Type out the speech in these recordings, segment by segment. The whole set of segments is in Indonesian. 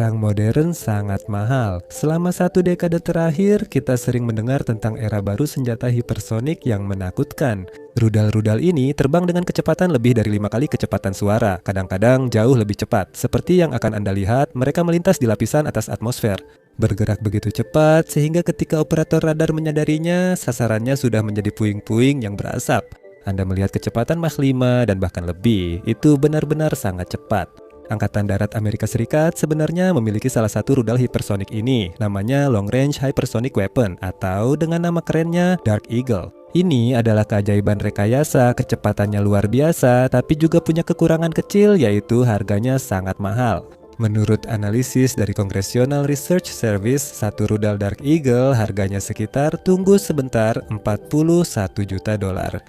Perang modern sangat mahal. Selama 1 dekade terakhir, kita sering mendengar tentang era baru senjata hipersonik yang menakutkan. Rudal-rudal ini terbang dengan kecepatan lebih dari 5 kali kecepatan suara, kadang-kadang jauh lebih cepat. Seperti yang akan Anda lihat, mereka melintas di lapisan atas atmosfer. Bergerak begitu cepat, sehingga ketika operator radar menyadarinya, sasarannya sudah menjadi puing-puing yang berasap. Anda melihat kecepatan Mach 5 dan bahkan lebih, itu benar-benar sangat cepat. Angkatan Darat Amerika Serikat sebenarnya memiliki salah satu rudal hipersonik ini, namanya Long Range Hypersonic Weapon atau dengan nama kerennya Dark Eagle. Ini adalah keajaiban rekayasa, kecepatannya luar biasa, tapi juga punya kekurangan kecil yaitu harganya sangat mahal. Menurut analisis dari Congressional Research Service, satu rudal Dark Eagle harganya sekitar, tunggu sebentar, $41 juta.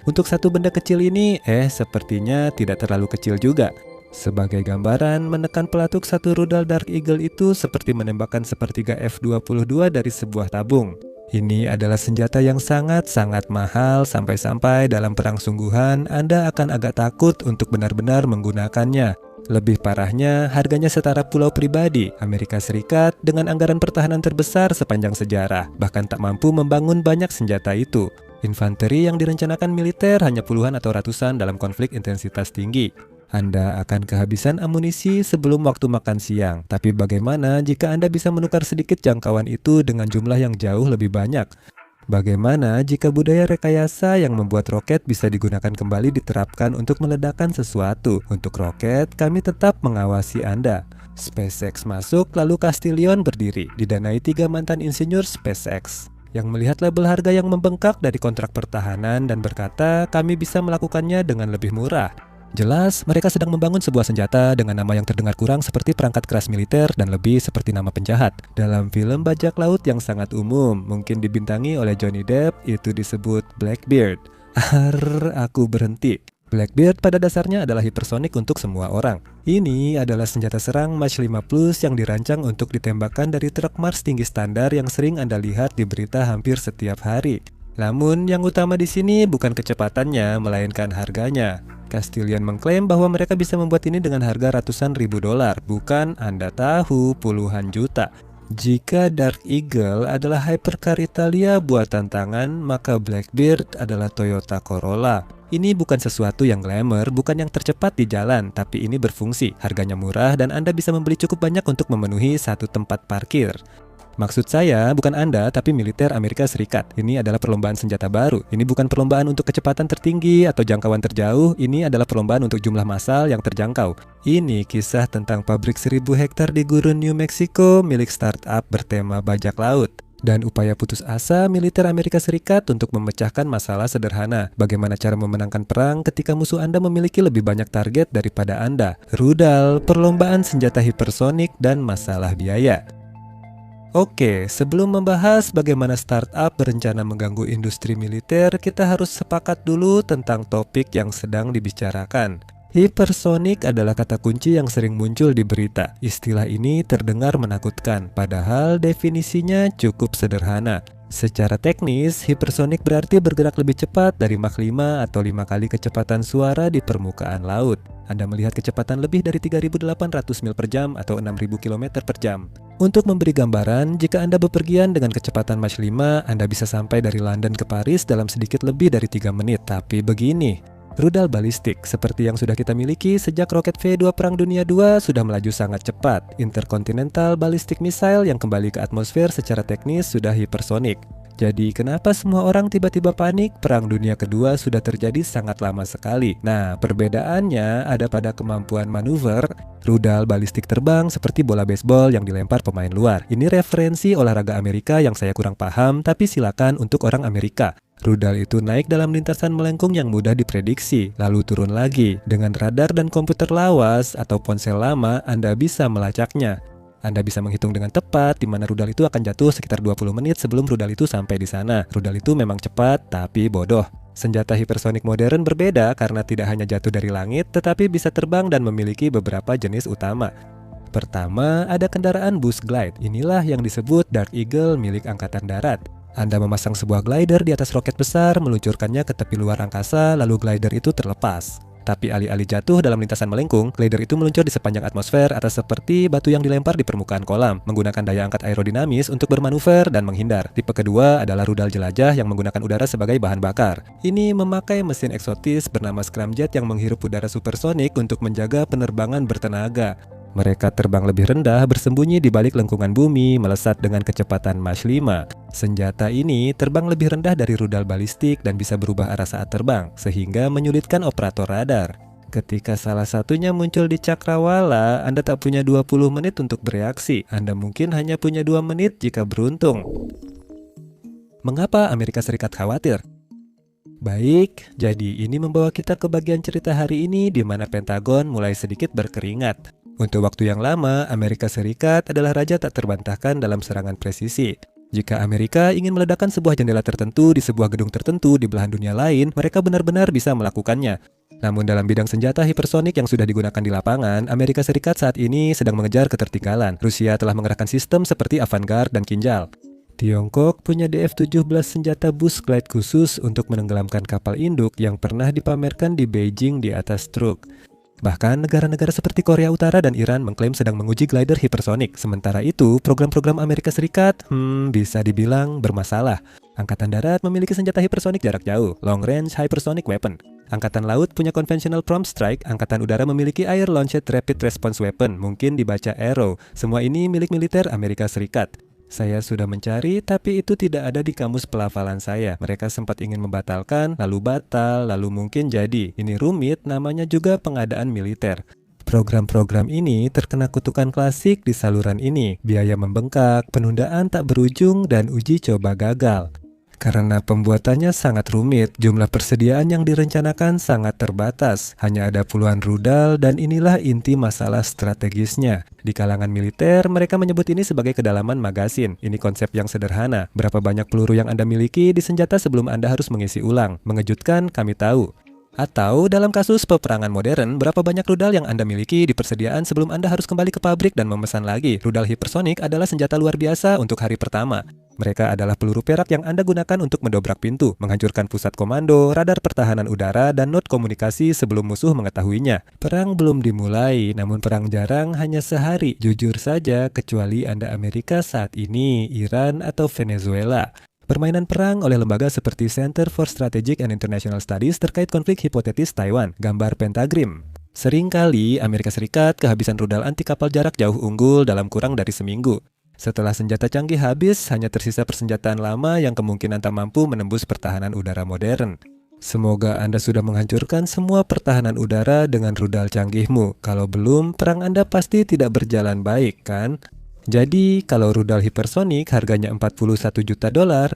Untuk satu benda kecil ini, sepertinya tidak terlalu kecil juga. Sebagai gambaran, menekan pelatuk satu rudal Dark Eagle itu seperti menembakkan sepertiga F-22 dari sebuah tabung. Ini adalah senjata yang sangat-sangat mahal, sampai-sampai dalam perang sungguhan Anda akan agak takut untuk benar-benar menggunakannya. Lebih parahnya, harganya setara pulau pribadi Amerika Serikat dengan anggaran pertahanan terbesar sepanjang sejarah, bahkan tak mampu membangun banyak senjata itu. Infanteri yang direncanakan militer hanya puluhan atau ratusan dalam konflik intensitas tinggi. Anda akan kehabisan amunisi sebelum waktu makan siang. Tapi bagaimana jika Anda bisa menukar sedikit jangkauan itu dengan jumlah yang jauh lebih banyak? Bagaimana jika budaya rekayasa yang membuat roket bisa digunakan kembali diterapkan untuk meledakkan sesuatu? Untuk roket, kami tetap mengawasi Anda. SpaceX masuk, lalu Castillon berdiri, didanai 3 mantan insinyur SpaceX yang melihat label harga yang membengkak dari kontrak pertahanan dan berkata, kami bisa melakukannya dengan lebih murah. Jelas, mereka sedang membangun sebuah senjata dengan nama yang terdengar kurang seperti perangkat keras militer dan lebih seperti nama penjahat. Dalam film bajak laut yang sangat umum, mungkin dibintangi oleh Johnny Depp, itu disebut Blackbeard. Aku berhenti. Blackbeard pada dasarnya adalah hipersonik untuk semua orang. Ini adalah senjata serang Mach 5 Plus yang dirancang untuk ditembakkan dari truk Mars tinggi standar yang sering Anda lihat di berita hampir setiap hari. Namun, yang utama di sini bukan kecepatannya, melainkan harganya. Castillon mengklaim bahwa mereka bisa membuat ini dengan harga ratusan ribu dolar, bukan Anda tahu puluhan juta. Jika Dark Eagle adalah hypercar Italia buatan tangan, maka Blackbeard adalah Toyota Corolla. Ini bukan sesuatu yang glamour, bukan yang tercepat di jalan, tapi ini berfungsi, harganya murah, dan Anda bisa membeli cukup banyak untuk memenuhi satu tempat parkir. Maksud saya, bukan Anda, tapi militer Amerika Serikat. Ini adalah perlombaan senjata baru. Ini bukan perlombaan untuk kecepatan tertinggi atau jangkauan terjauh. Ini adalah perlombaan untuk jumlah massal yang terjangkau. Ini kisah tentang pabrik 1000 hektar di gurun New Mexico milik startup bertema bajak laut. Dan upaya putus asa militer Amerika Serikat untuk memecahkan masalah sederhana. Bagaimana cara memenangkan perang ketika musuh Anda memiliki lebih banyak target daripada Anda? Rudal, perlombaan senjata hipersonik, dan masalah biaya. Oke, sebelum membahas bagaimana startup berencana mengganggu industri militer, kita harus sepakat dulu tentang topik yang sedang dibicarakan. Hipersonik adalah kata kunci yang sering muncul di berita. Istilah ini terdengar menakutkan, padahal definisinya cukup sederhana. Secara teknis, hipersonik berarti bergerak lebih cepat dari Mach 5 atau 5 kali kecepatan suara di permukaan laut. Anda melihat kecepatan lebih dari 3.800 mil per jam atau 6.000 km per jam. Untuk memberi gambaran, jika Anda bepergian dengan kecepatan Mach 5, Anda bisa sampai dari London ke Paris dalam sedikit lebih dari 3 menit. Tapi begini, rudal balistik seperti yang sudah kita miliki sejak roket V2 Perang Dunia II sudah melaju sangat cepat. Intercontinental Ballistic Missile yang kembali ke atmosfer secara teknis sudah hipersonik. Jadi kenapa semua orang tiba-tiba panik? Perang Dunia Kedua sudah terjadi sangat lama sekali. Nah, perbedaannya ada pada kemampuan manuver. Rudal balistik terbang seperti bola baseball yang dilempar pemain luar. Ini referensi olahraga Amerika yang saya kurang paham, tapi silakan untuk orang Amerika. Rudal itu naik dalam lintasan melengkung yang mudah diprediksi, lalu turun lagi. Dengan radar dan komputer lawas atau ponsel lama, Anda bisa melacaknya. Anda bisa menghitung dengan tepat di mana rudal itu akan jatuh sekitar 20 menit sebelum rudal itu sampai di sana. Rudal itu memang cepat, tapi bodoh. Senjata hipersonik modern berbeda karena tidak hanya jatuh dari langit, tetapi bisa terbang dan memiliki beberapa jenis utama. Pertama, ada kendaraan bus glide. Inilah yang disebut Dark Eagle milik Angkatan Darat. Anda memasang sebuah glider di atas roket besar, meluncurkannya ke tepi luar angkasa, lalu glider itu terlepas. Tapi alih-alih jatuh dalam lintasan melengkung, glider itu meluncur di sepanjang atmosfer atau seperti batu yang dilempar di permukaan kolam, menggunakan daya angkat aerodinamis untuk bermanuver dan menghindar. Tipe kedua adalah rudal jelajah yang menggunakan udara sebagai bahan bakar. Ini memakai mesin eksotis bernama scramjet yang menghirup udara supersonik untuk menjaga penerbangan bertenaga. Mereka terbang lebih rendah, bersembunyi di balik lengkungan bumi, melesat dengan kecepatan Mach 5. Senjata ini terbang lebih rendah dari rudal balistik dan bisa berubah arah saat terbang, sehingga menyulitkan operator radar. Ketika salah satunya muncul di cakrawala, Anda tak punya 20 menit untuk bereaksi. Anda mungkin hanya punya 2 menit jika beruntung. Mengapa Amerika Serikat khawatir? Baik, jadi ini membawa kita ke bagian cerita hari ini di mana Pentagon mulai sedikit berkeringat. Untuk waktu yang lama, Amerika Serikat adalah raja tak terbantahkan dalam serangan presisi. Jika Amerika ingin meledakkan sebuah jendela tertentu di sebuah gedung tertentu di belahan dunia lain, mereka benar-benar bisa melakukannya. Namun dalam bidang senjata hipersonik yang sudah digunakan di lapangan, Amerika Serikat saat ini sedang mengejar ketertinggalan. Rusia telah mengerahkan sistem seperti Avangard dan Kinjal. Tiongkok punya DF-17 senjata bus glide khusus untuk menenggelamkan kapal induk yang pernah dipamerkan di Beijing di atas truk. Bahkan negara-negara seperti Korea Utara dan Iran mengklaim sedang menguji glider hipersonik. Sementara itu, program-program Amerika Serikat, bisa dibilang bermasalah. Angkatan Darat memiliki senjata hipersonik jarak jauh, Long Range Hypersonic Weapon. Angkatan Laut punya Conventional Prompt Strike, Angkatan Udara memiliki Air Launched Rapid Response Weapon, mungkin dibaca Arrow. Semua ini milik militer Amerika Serikat. Saya sudah mencari, tapi itu tidak ada di kamus pelafalan saya. Mereka sempat ingin membatalkan, lalu batal, lalu mungkin jadi. Ini rumit, namanya juga pengadaan militer. Program-program ini terkena kutukan klasik di saluran ini. Biaya membengkak, penundaan tak berujung, dan uji coba gagal. Karena pembuatannya sangat rumit, jumlah persediaan yang direncanakan sangat terbatas. Hanya ada puluhan rudal dan inilah inti masalah strategisnya. Di kalangan militer, mereka menyebut ini sebagai kedalaman magasin. Ini konsep yang sederhana. Berapa banyak peluru yang Anda miliki di senjata sebelum Anda harus mengisi ulang? Mengejutkan, kami tahu. Atau dalam kasus peperangan modern, berapa banyak rudal yang Anda miliki di persediaan sebelum Anda harus kembali ke pabrik dan memesan lagi? Rudal hipersonik adalah senjata luar biasa untuk hari pertama. Mereka adalah peluru perak yang Anda gunakan untuk mendobrak pintu, menghancurkan pusat komando, radar pertahanan udara, dan not komunikasi sebelum musuh mengetahuinya. Perang belum dimulai, namun perang jarang hanya sehari. Jujur saja, kecuali Anda Amerika saat ini, Iran, atau Venezuela. Permainan perang oleh lembaga seperti Center for Strategic and International Studies terkait konflik hipotetis Taiwan, gambar Pentagrim. Seringkali Amerika Serikat kehabisan rudal anti kapal jarak jauh unggul dalam kurang dari seminggu. Setelah senjata canggih habis, hanya tersisa persenjataan lama yang kemungkinan tak mampu menembus pertahanan udara modern. Semoga Anda sudah menghancurkan semua pertahanan udara dengan rudal canggihmu. Kalau belum, perang Anda pasti tidak berjalan baik, kan? Jadi, kalau rudal hipersonik harganya $41 juta,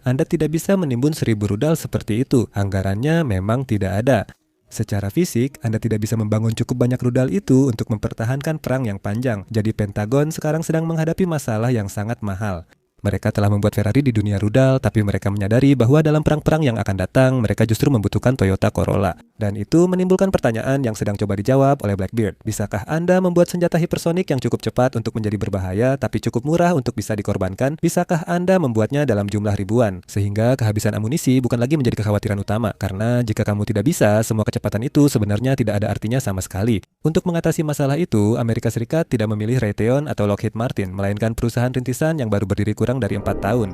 Anda tidak bisa menimbun 1000 rudal seperti itu. Anggarannya memang tidak ada. Secara fisik, Anda tidak bisa membangun cukup banyak rudal itu untuk mempertahankan perang yang panjang. Jadi Pentagon sekarang sedang menghadapi masalah yang sangat mahal. Mereka telah membuat Ferrari di dunia rudal, tapi mereka menyadari bahwa dalam perang-perang yang akan datang, mereka justru membutuhkan Toyota Corolla. Dan itu menimbulkan pertanyaan yang sedang coba dijawab oleh Blackbeard. Bisakah Anda membuat senjata hipersonik yang cukup cepat untuk menjadi berbahaya, tapi cukup murah untuk bisa dikorbankan? Bisakah Anda membuatnya dalam jumlah ribuan? Sehingga kehabisan amunisi bukan lagi menjadi kekhawatiran utama. Karena jika kamu tidak bisa, semua kecepatan itu sebenarnya tidak ada artinya sama sekali. Untuk mengatasi masalah itu, Amerika Serikat tidak memilih Raytheon atau Lockheed Martin, melainkan perusahaan rintisan yang baru berdiri kurang dari 4 tahun.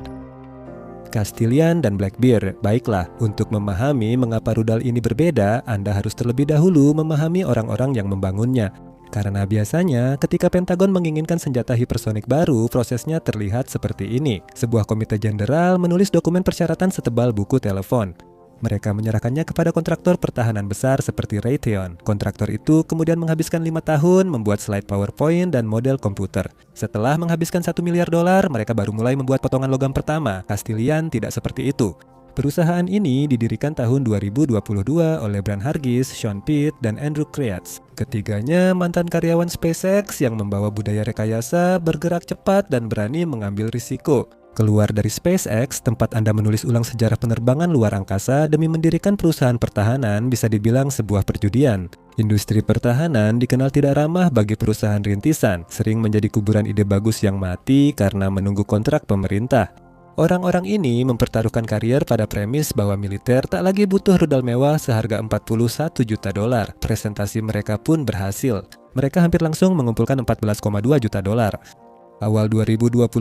Castilian dan Blackbeard. Baiklah, untuk memahami mengapa rudal ini berbeda, Anda harus terlebih dahulu memahami orang-orang yang membangunnya. Karena biasanya, ketika Pentagon menginginkan senjata hipersonik baru, prosesnya terlihat seperti ini. Sebuah komite jenderal menulis dokumen persyaratan setebal buku telepon. Mereka menyerahkannya kepada kontraktor pertahanan besar seperti Raytheon. Kontraktor itu kemudian menghabiskan 5 tahun membuat slide PowerPoint dan model komputer. Setelah menghabiskan $1 miliar, mereka baru mulai membuat potongan logam pertama. Castilian tidak seperti itu. Perusahaan ini didirikan tahun 2022 oleh Brian Hargis, Sean Pitt, dan Andrew Kreatz. Ketiganya mantan karyawan SpaceX yang membawa budaya rekayasa, bergerak cepat, dan berani mengambil risiko. Keluar dari SpaceX, tempat Anda menulis ulang sejarah penerbangan luar angkasa demi mendirikan perusahaan pertahanan bisa dibilang sebuah perjudian. Industri pertahanan dikenal tidak ramah bagi perusahaan rintisan, sering menjadi kuburan ide bagus yang mati karena menunggu kontrak pemerintah. Orang-orang ini mempertaruhkan karier pada premis bahwa militer tak lagi butuh rudal mewah seharga 41 juta dolar. Presentasi mereka pun berhasil. Mereka hampir langsung mengumpulkan 14,2 juta dolar. Awal 2025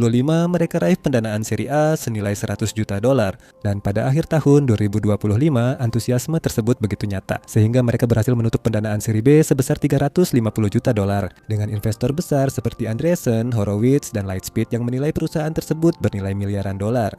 mereka raih pendanaan seri A senilai 100 juta dolar dan pada akhir tahun 2025 antusiasme tersebut begitu nyata sehingga mereka berhasil menutup pendanaan seri B sebesar 350 juta dolar dengan investor besar seperti Andreessen, Horowitz, dan Lightspeed yang menilai perusahaan tersebut bernilai miliaran dolar.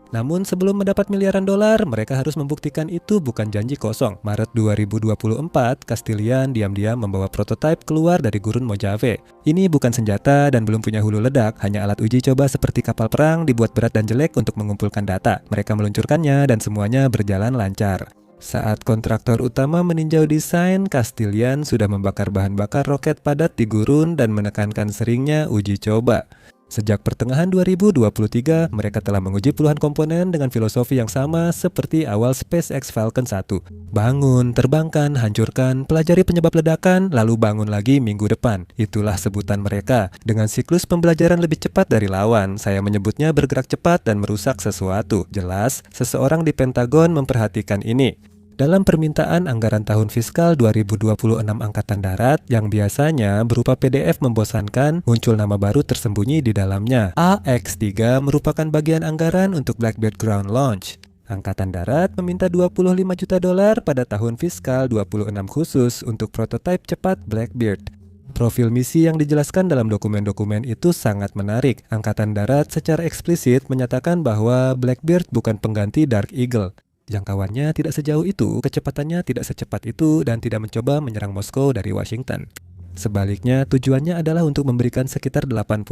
Namun sebelum mendapat miliaran dolar, mereka harus membuktikan itu bukan janji kosong. Maret 2024, Castilian diam-diam membawa prototipe keluar dari gurun Mojave. Ini bukan senjata dan belum punya hulu ledak, hanya alat uji coba seperti kapal perang dibuat berat dan jelek untuk mengumpulkan data. Mereka meluncurkannya dan semuanya berjalan lancar. Saat kontraktor utama meninjau desain, Castilian sudah membakar bahan bakar roket padat di gurun dan menekankan seringnya uji coba. Sejak pertengahan 2023, mereka telah menguji puluhan komponen dengan filosofi yang sama seperti awal SpaceX Falcon 1. Bangun, terbangkan, hancurkan, pelajari penyebab ledakan, lalu bangun lagi minggu depan. Itulah sebutan mereka. Dengan siklus pembelajaran lebih cepat dari lawan, saya menyebutnya bergerak cepat dan merusak sesuatu. Jelas, seseorang di Pentagon memperhatikan ini. Dalam permintaan anggaran tahun fiskal 2026 Angkatan Darat yang biasanya berupa PDF membosankan, muncul nama baru tersembunyi di dalamnya. AX-3 merupakan bagian anggaran untuk Blackbird Ground Launch. Angkatan Darat meminta 25 juta dolar pada tahun fiskal 26 khusus untuk prototipe cepat Blackbird. Profil misi yang dijelaskan dalam dokumen-dokumen itu sangat menarik. Angkatan Darat secara eksplisit menyatakan bahwa Blackbird bukan pengganti Dark Eagle. Jangkauannya tidak sejauh itu, kecepatannya tidak secepat itu, dan tidak mencoba menyerang Moskow dari Washington. Sebaliknya, tujuannya adalah untuk memberikan sekitar 80%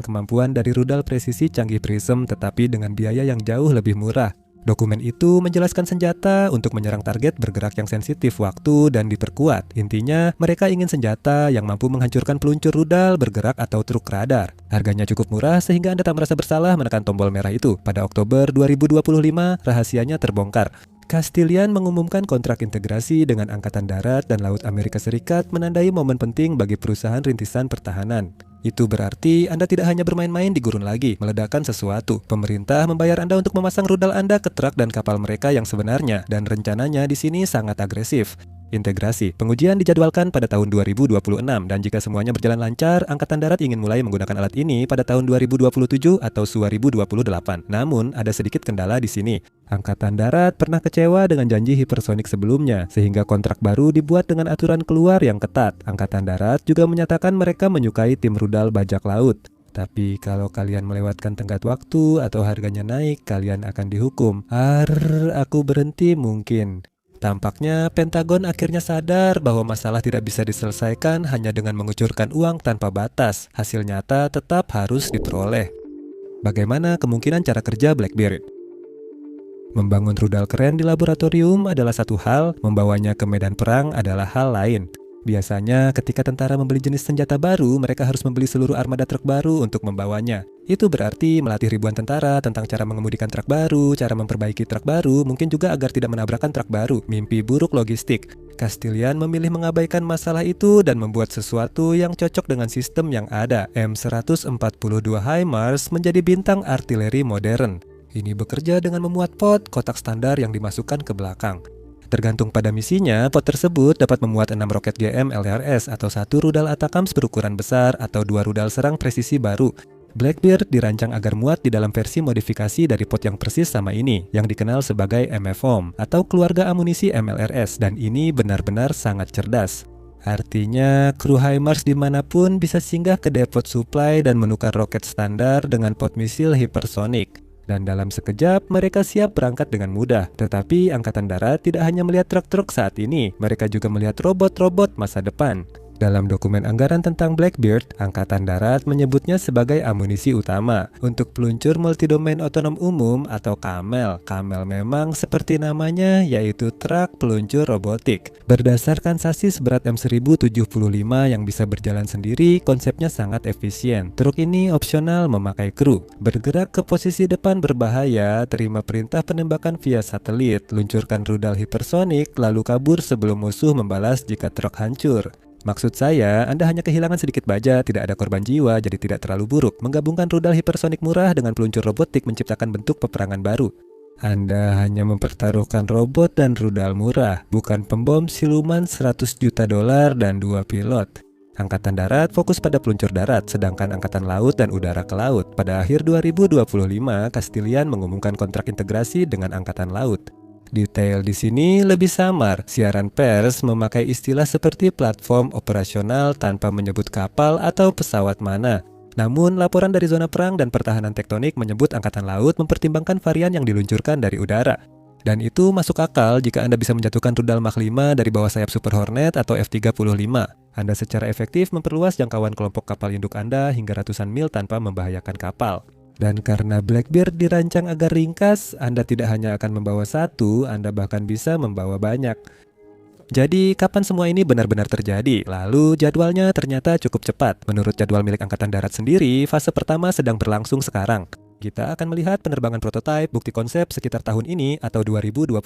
kemampuan dari rudal presisi canggih Prism tetapi dengan biaya yang jauh lebih murah. Dokumen itu menjelaskan senjata untuk menyerang target bergerak yang sensitif waktu dan diperkuat. Intinya, mereka ingin senjata yang mampu menghancurkan peluncur rudal bergerak atau truk radar. Harganya cukup murah sehingga Anda tak merasa bersalah menekan tombol merah itu. Pada Oktober 2025, rahasianya terbongkar. Castilian mengumumkan kontrak integrasi dengan Angkatan Darat dan Laut Amerika Serikat menandai momen penting bagi perusahaan rintisan pertahanan. Itu berarti Anda tidak hanya bermain-main di gurun lagi, meledakkan sesuatu. Pemerintah membayar Anda untuk memasang rudal Anda ke truk dan kapal mereka yang sebenarnya, dan rencananya di sini sangat agresif. Integrasi. Pengujian dijadwalkan pada tahun 2026 dan jika semuanya berjalan lancar, Angkatan Darat ingin mulai menggunakan alat ini pada tahun 2027 atau 2028. Namun, ada sedikit kendala di sini. Angkatan Darat pernah kecewa dengan janji hipersonik sebelumnya, sehingga kontrak baru dibuat dengan aturan keluar yang ketat. Angkatan Darat juga menyatakan mereka menyukai tim rudal bajak laut. Tapi kalau kalian melewatkan tenggat waktu atau harganya naik, kalian akan dihukum. Aku berhenti mungkin. Tampaknya Pentagon akhirnya sadar bahwa masalah tidak bisa diselesaikan hanya dengan mengucurkan uang tanpa batas. Hasil nyata tetap harus diperoleh. Bagaimana kemungkinan cara kerja Blackbird? Membangun rudal keren di laboratorium adalah satu hal, membawanya ke medan perang adalah hal lain. Biasanya ketika tentara membeli jenis senjata baru, mereka harus membeli seluruh armada truk baru untuk membawanya. Itu berarti melatih ribuan tentara tentang cara mengemudikan truk baru, cara memperbaiki truk baru, mungkin juga agar tidak menabrakkan truk baru. Mimpi buruk logistik. Castilian memilih mengabaikan masalah itu dan membuat sesuatu yang cocok dengan sistem yang ada. M142 HIMARS menjadi bintang artileri modern. Ini bekerja dengan memuat pot kotak standar yang dimasukkan ke belakang. Tergantung pada misinya, pot tersebut dapat memuat 6 roket GM LRS atau 1 rudal ATACMS berukuran besar atau 2 rudal serang presisi baru. Blackbird dirancang agar muat di dalam versi modifikasi dari pot yang persis sama ini, yang dikenal sebagai MFOM atau keluarga amunisi MLRS, dan ini benar-benar sangat cerdas. Artinya, kru HIMARS dimanapun bisa singgah ke depot supply dan menukar roket standar dengan pot misil hipersonik. Dan dalam sekejap, mereka siap berangkat dengan mudah. Tetapi Angkatan Darat tidak hanya melihat truk-truk saat ini, mereka juga melihat robot-robot masa depan. Dalam dokumen anggaran tentang Blackbird, Angkatan Darat menyebutnya sebagai amunisi utama untuk peluncur multidomain otonom umum atau CAMEL. CAMEL memang seperti namanya, yaitu truk peluncur robotik. Berdasarkan sasis berat M1075 yang bisa berjalan sendiri, konsepnya sangat efisien. Truk ini opsional memakai kru. Bergerak ke posisi depan berbahaya, terima perintah penembakan via satelit, luncurkan rudal hipersonik, lalu kabur sebelum musuh membalas jika truk hancur. Maksud saya, Anda hanya kehilangan sedikit baja, tidak ada korban jiwa, jadi tidak terlalu buruk. Menggabungkan rudal hipersonik murah dengan peluncur robotik menciptakan bentuk peperangan baru. Anda hanya mempertaruhkan robot dan rudal murah, bukan pembom siluman 100 juta dolar dan 2 pilot. Angkatan darat fokus pada peluncur darat, sedangkan angkatan laut dan udara ke laut. Pada akhir 2025, Castilian mengumumkan kontrak integrasi dengan angkatan laut. Detail di sini lebih samar. Siaran pers memakai istilah seperti platform operasional tanpa menyebut kapal atau pesawat mana. Namun, laporan dari zona perang dan pertahanan tektonik menyebut angkatan laut mempertimbangkan varian yang diluncurkan dari udara. Dan itu masuk akal jika Anda bisa menjatuhkan rudal Mach 5 dari bawah sayap Super Hornet atau F-35. Anda secara efektif memperluas jangkauan kelompok kapal induk Anda hingga ratusan mil tanpa membahayakan kapal. Dan karena Blackbeard dirancang agar ringkas, Anda tidak hanya akan membawa satu, Anda bahkan bisa membawa banyak. Jadi, kapan semua ini benar-benar terjadi? Lalu, jadwalnya ternyata cukup cepat. Menurut jadwal milik Angkatan Darat sendiri, fase pertama sedang berlangsung sekarang. Kita akan melihat penerbangan prototipe bukti konsep sekitar tahun ini atau 2026.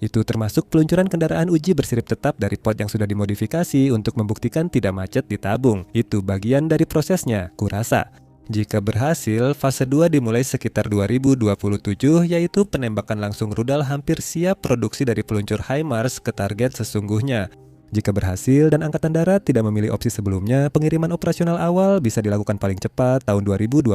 Itu termasuk peluncuran kendaraan uji bersirip tetap dari pod yang sudah dimodifikasi untuk membuktikan tidak macet di tabung. Itu bagian dari prosesnya, kurasa. Jika berhasil, fase 2 dimulai sekitar 2027, yaitu penembakan langsung rudal hampir siap produksi dari peluncur HIMARS ke target sesungguhnya. Jika berhasil dan Angkatan Darat tidak memilih opsi sebelumnya, pengiriman operasional awal bisa dilakukan paling cepat tahun 2028.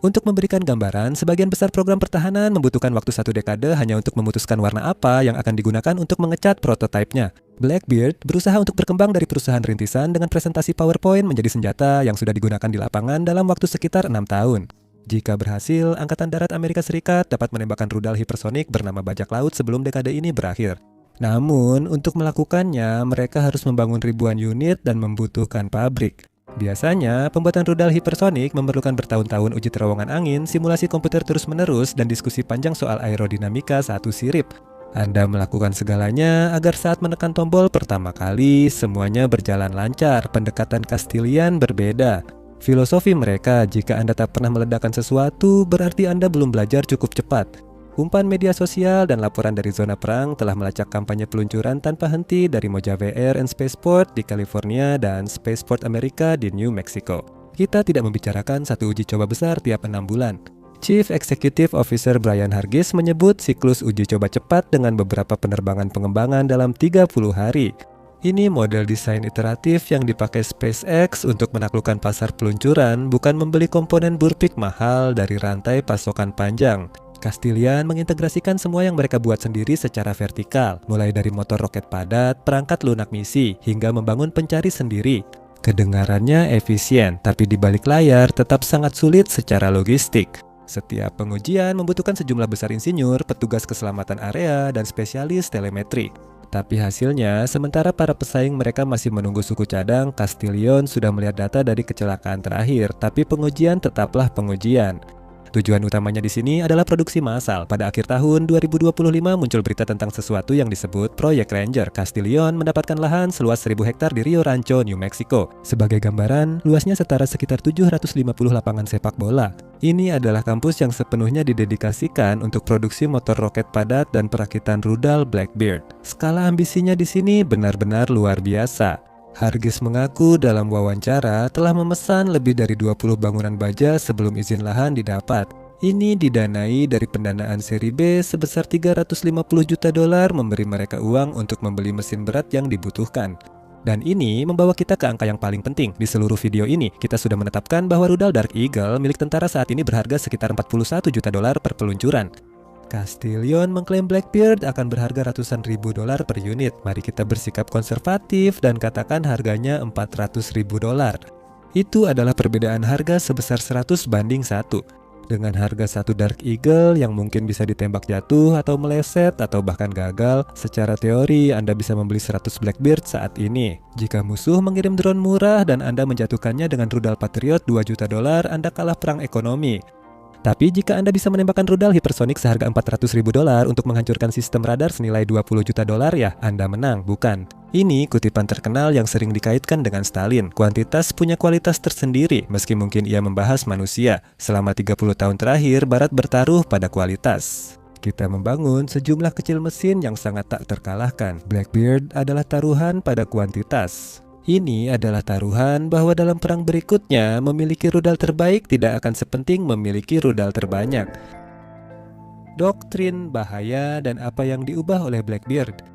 Untuk memberikan gambaran, sebagian besar program pertahanan membutuhkan waktu 1 dekade hanya untuk memutuskan warna apa yang akan digunakan untuk mengecat prototipenya. Blackbeard berusaha untuk berkembang dari perusahaan rintisan dengan presentasi PowerPoint menjadi senjata yang sudah digunakan di lapangan dalam waktu sekitar 6 tahun. Jika berhasil, Angkatan Darat Amerika Serikat dapat menembakkan rudal hipersonik bernama bajak laut sebelum dekade ini berakhir. Namun, untuk melakukannya, mereka harus membangun ribuan unit dan membutuhkan pabrik. Biasanya, pembuatan rudal hipersonik memerlukan bertahun-tahun uji terowongan angin, simulasi komputer terus-menerus, dan diskusi panjang soal aerodinamika satu sirip. Anda melakukan segalanya agar saat menekan tombol pertama kali, semuanya berjalan lancar. Pendekatan Castilian berbeda. Filosofi mereka, jika Anda tak pernah meledakkan sesuatu, berarti Anda belum belajar cukup cepat. Umpan media sosial dan laporan dari zona perang telah melacak kampanye peluncuran tanpa henti dari Mojave Air and Spaceport di California dan Spaceport Amerika di New Mexico. Kita tidak membicarakan satu uji coba besar tiap 6 bulan. Chief Executive Officer Brian Hargis menyebut siklus uji coba cepat dengan beberapa penerbangan pengembangan dalam 30 hari. Ini model desain iteratif yang dipakai SpaceX untuk menaklukkan pasar peluncuran, bukan membeli komponen burpik mahal dari rantai pasokan panjang. Castilian mengintegrasikan semua yang mereka buat sendiri secara vertikal, mulai dari motor roket padat, perangkat lunak misi, hingga membangun pencari sendiri. Kedengarannya efisien, tapi di balik layar tetap sangat sulit secara logistik. Setiap pengujian membutuhkan sejumlah besar insinyur, petugas keselamatan area, dan spesialis telemetri. Tapi hasilnya, sementara para pesaing mereka masih menunggu suku cadang, Castilian sudah melihat data dari kecelakaan terakhir, tapi pengujian tetaplah pengujian. Tujuan utamanya di sini adalah produksi massal. Pada akhir tahun 2025 muncul berita tentang sesuatu yang disebut Proyek Ranger. Castilian mendapatkan lahan seluas 1000 hektar di Rio Rancho, New Mexico. Sebagai gambaran, luasnya setara sekitar 750 lapangan sepak bola. Ini adalah kampus yang sepenuhnya didedikasikan untuk produksi motor roket padat dan perakitan rudal Blackbeard. Skala ambisinya di sini benar-benar luar biasa. Hargis mengaku dalam wawancara telah memesan lebih dari 20 bangunan baja sebelum izin lahan didapat. Ini didanai dari pendanaan seri B sebesar 350 juta dolar, memberi mereka uang untuk membeli mesin berat yang dibutuhkan. Dan ini membawa kita ke angka yang paling penting. Di seluruh video ini, kita sudah menetapkan bahwa rudal Dark Eagle milik tentara saat ini berharga sekitar 41 juta dolar per peluncuran. Castilian mengklaim Blackbeard akan berharga ratusan ribu dolar per unit. Mari kita bersikap konservatif dan katakan harganya 400 ribu dolar. Itu adalah perbedaan harga sebesar 100 banding 1. Dengan harga satu Dark Eagle yang mungkin bisa ditembak jatuh atau meleset atau bahkan gagal, secara teori Anda bisa membeli 100 Blackbeard saat ini. Jika musuh mengirim drone murah dan Anda menjatuhkannya dengan rudal Patriot 2 juta dolar, Anda kalah perang ekonomi. Tapi jika Anda bisa menembakkan rudal hipersonik seharga 400 ribu dolar untuk menghancurkan sistem radar senilai 20 juta dolar, ya Anda menang, bukan? Ini kutipan terkenal yang sering dikaitkan dengan Stalin. Kuantitas punya kualitas tersendiri, meski mungkin ia membahas manusia. Selama 30 tahun terakhir, Barat bertaruh pada kualitas. Kita membangun sejumlah kecil mesin yang sangat tak terkalahkan. Blackbeard adalah taruhan pada kuantitas. Ini adalah taruhan bahwa dalam perang berikutnya memiliki rudal terbaik tidak akan sepenting memiliki rudal terbanyak. Doktrin, bahaya, dan apa yang diubah oleh Blackbeard.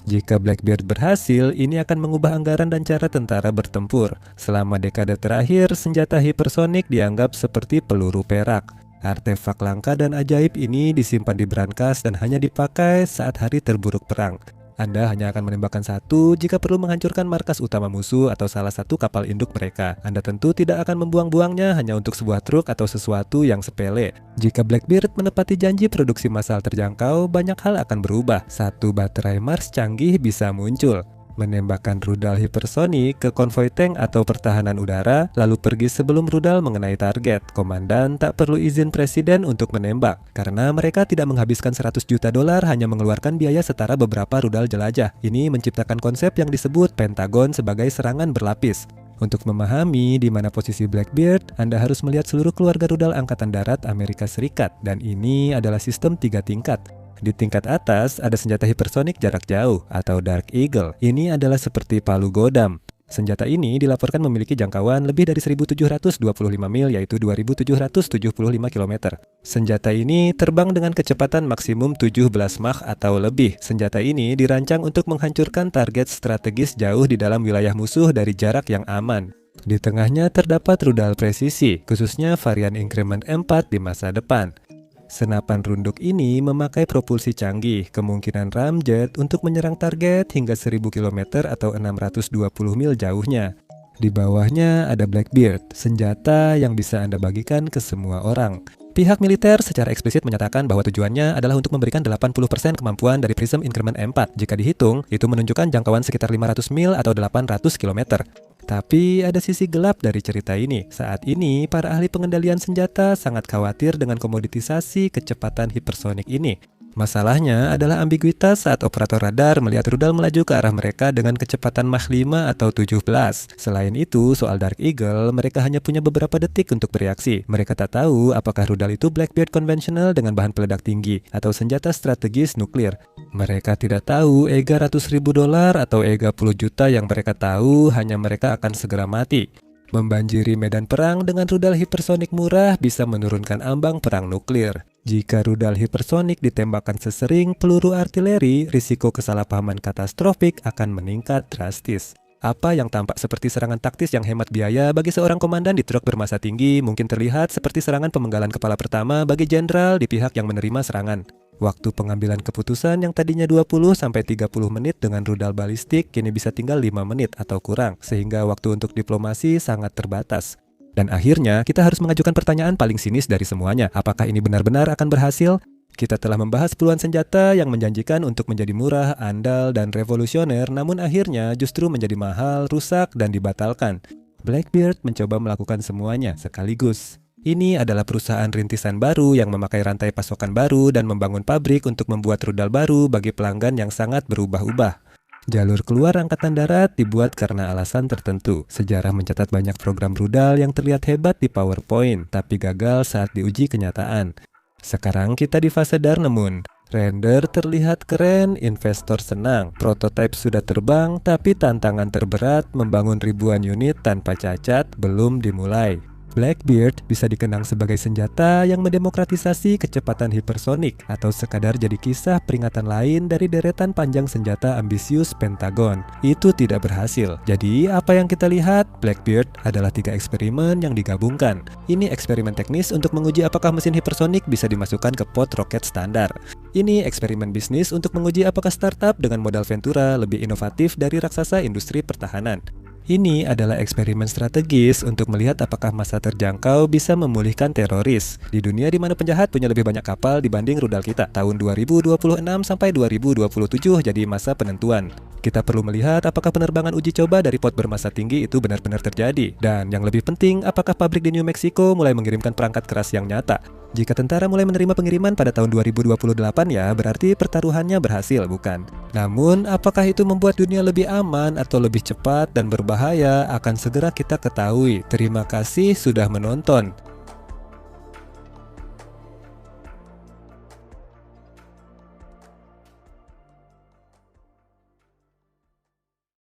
Jika Blackbeard berhasil, ini akan mengubah anggaran dan cara tentara bertempur. Selama dekade terakhir, senjata hipersonik dianggap seperti peluru perak. Artefak langka dan ajaib ini disimpan di brankas dan hanya dipakai saat hari terburuk perang. Anda hanya akan menembakkan satu jika perlu menghancurkan markas utama musuh atau salah satu kapal induk mereka. Anda tentu tidak akan membuang-buangnya hanya untuk sebuah truk atau sesuatu yang sepele. Jika Blackbeard menepati janji produksi massal terjangkau, banyak hal akan berubah. Satu baterai Mars canggih bisa muncul. Menembakkan rudal hipersonik ke konvoi tank atau pertahanan udara, lalu pergi sebelum rudal mengenai target. Komandan tak perlu izin presiden untuk menembak, karena mereka tidak menghabiskan 100 juta dolar hanya mengeluarkan biaya setara beberapa rudal jelajah. Ini menciptakan konsep yang disebut Pentagon sebagai serangan berlapis. Untuk memahami di mana posisi Blackbeard, Anda harus melihat seluruh keluarga rudal Angkatan Darat Amerika Serikat, dan ini adalah sistem 3 tingkat. Di tingkat atas ada senjata hipersonik jarak jauh atau Dark Eagle. Ini adalah seperti palu godam. Senjata ini dilaporkan memiliki jangkauan lebih dari 1725 mil, yaitu 2775 km. Senjata ini terbang dengan kecepatan maksimum 17 Mach atau lebih. Senjata ini dirancang untuk menghancurkan target strategis jauh di dalam wilayah musuh dari jarak yang aman. Di tengahnya terdapat rudal presisi, khususnya varian Increment M4 di masa depan. Senapan runduk ini memakai propulsi canggih, kemungkinan ramjet untuk menyerang target hingga 1000 km atau 620 mil jauhnya. Di bawahnya ada Blackbeard, senjata yang bisa Anda bagikan ke semua orang. Pihak militer secara eksplisit menyatakan bahwa tujuannya adalah untuk memberikan 80% kemampuan dari Prism Increment M4. Jika dihitung, itu menunjukkan jangkauan sekitar 500 mil atau 800 km. Tapi ada sisi gelap dari cerita ini. Saat ini, para ahli pengendalian senjata sangat khawatir dengan komoditisasi kecepatan hipersonik ini. Masalahnya adalah ambiguitas saat operator radar melihat rudal melaju ke arah mereka dengan kecepatan Mach 5 atau 17. Selain itu, soal Dark Eagle, mereka hanya punya beberapa detik untuk bereaksi. Mereka tak tahu apakah rudal itu Blackbeard konvensional dengan bahan peledak tinggi atau senjata strategis nuklir. Mereka tidak tahu EGA ratus ribu dolar atau EGA puluh juta. Yang mereka tahu hanya mereka akan segera mati. Membanjiri medan perang dengan rudal hipersonik murah bisa menurunkan ambang perang nuklir. Jika rudal hipersonik ditembakkan sesering peluru artileri, risiko kesalahpahaman katastrofik akan meningkat drastis. Apa yang tampak seperti serangan taktis yang hemat biaya bagi seorang komandan di truk bermassa tinggi mungkin terlihat seperti serangan pemenggalan kepala pertama bagi jenderal di pihak yang menerima serangan. Waktu pengambilan keputusan yang tadinya 20-30 menit dengan rudal balistik kini bisa tinggal 5 menit atau kurang, sehingga waktu untuk diplomasi sangat terbatas. Dan akhirnya kita harus mengajukan pertanyaan paling sinis dari semuanya, apakah ini benar-benar akan berhasil? Kita telah membahas puluhan senjata yang menjanjikan untuk menjadi murah, andal, dan revolusioner, namun akhirnya justru menjadi mahal, rusak, dan dibatalkan. Blackbeard mencoba melakukan semuanya sekaligus. Ini adalah perusahaan rintisan baru yang memakai rantai pasokan baru dan membangun pabrik untuk membuat rudal baru bagi pelanggan yang sangat berubah-ubah. Jalur keluar Angkatan Darat dibuat karena alasan tertentu. Sejarah mencatat banyak program rudal yang terlihat hebat di PowerPoint, tapi gagal saat diuji kenyataan. Sekarang kita di fase Darnemun. Render terlihat keren, investor senang. Prototipe sudah terbang, tapi tantangan terberat membangun ribuan unit tanpa cacat belum dimulai. Blackbeard bisa dikenang sebagai senjata yang mendemokratisasi kecepatan hipersonik atau sekadar jadi kisah peringatan lain dari deretan panjang senjata ambisius Pentagon. Itu tidak berhasil. Jadi apa yang kita lihat? Blackbeard adalah 3 eksperimen yang digabungkan. Ini eksperimen teknis untuk menguji apakah mesin hipersonik bisa dimasukkan ke pot roket standar. Ini eksperimen bisnis untuk menguji apakah startup dengan modal Ventura lebih inovatif dari raksasa industri pertahanan. Ini adalah eksperimen strategis untuk melihat apakah masa terjangkau bisa memulihkan teroris di dunia di mana penjahat punya lebih banyak kapal dibanding rudal kita. Tahun 2026 sampai 2027 jadi masa penentuan. Kita perlu melihat apakah penerbangan uji coba dari pot bermassa tinggi itu benar-benar terjadi. Dan yang lebih penting, apakah pabrik di New Mexico mulai mengirimkan perangkat keras yang nyata. Jika tentara mulai menerima pengiriman pada tahun 2028 ya, berarti pertaruhannya berhasil, bukan? Namun, apakah itu membuat dunia lebih aman atau lebih cepat dan berbahaya akan segera kita ketahui. Terima kasih sudah menonton.